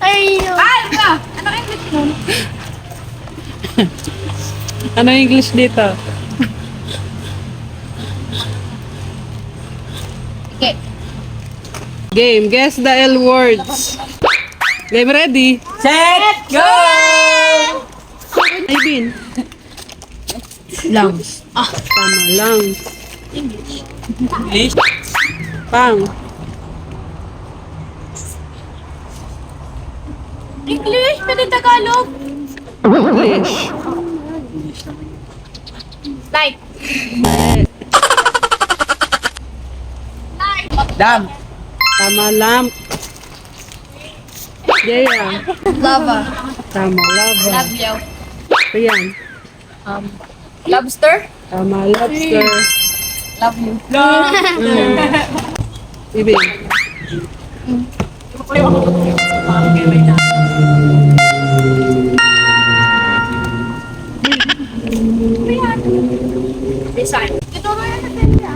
Ayun. Ano? Ano kayong English nun? Ano yung English dito? Okay. Game. Guess the L words. Game ready? Set, go! Aybin. Lungs. Tama lang. English. Pang. English, pwede Tagalog. English. Light. Dam. Tama lamp. Jaya. Lava. Tama lava. Labyaw. Rian. Lobster. Tama lobster. Love you. Ibin. Design. Tinuro yan natin niya.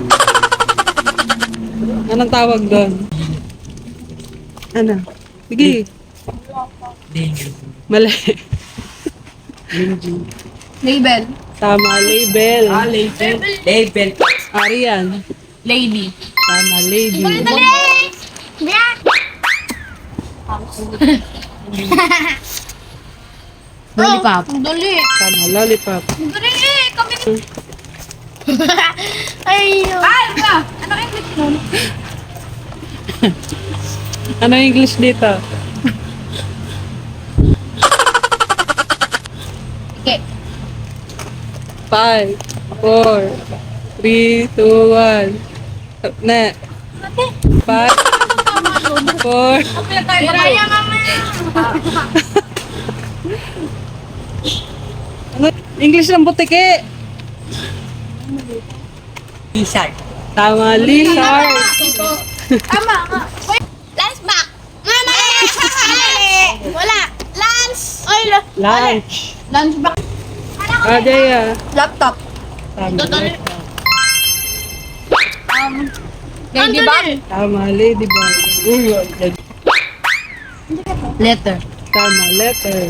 Anong tawag doon? Ano? Sige. Mali. Label. Tama, label. Label. Label. Arian. Lady. Tama, lady. Dali! Black! Lollipop. Dali. Tama, lollipop. Dali. Kami ni... Ayun. Ano? Ano kayong English nun? Ano yung English dito? Okay. 5, 4, 3, 2, 1. Ne. 5, 4. Raya mamaya. Ano? English ng butike. T-shirt. Tama, lizard. Tama nga. Wait. Lunch back! Mama! Wala! Lunch! Oy, Lunch. Lunch box. Jaya. Laptop. Tama, laptop. Ladybug. Tama, ladybug. Letter. Tama, letter.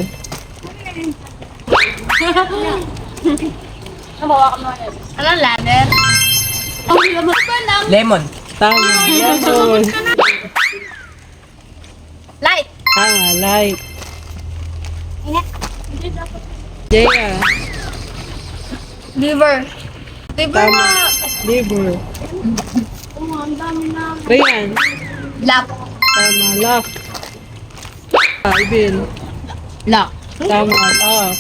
Ano ladder? Oh, lamang pa lang. Lemon. Tama, lemon. Light. Tama, light. Jaya. Liver. Liver Tama. na. Liver. Rian. Lap. Tama, lock. Ibin. Lock. Tama, lock.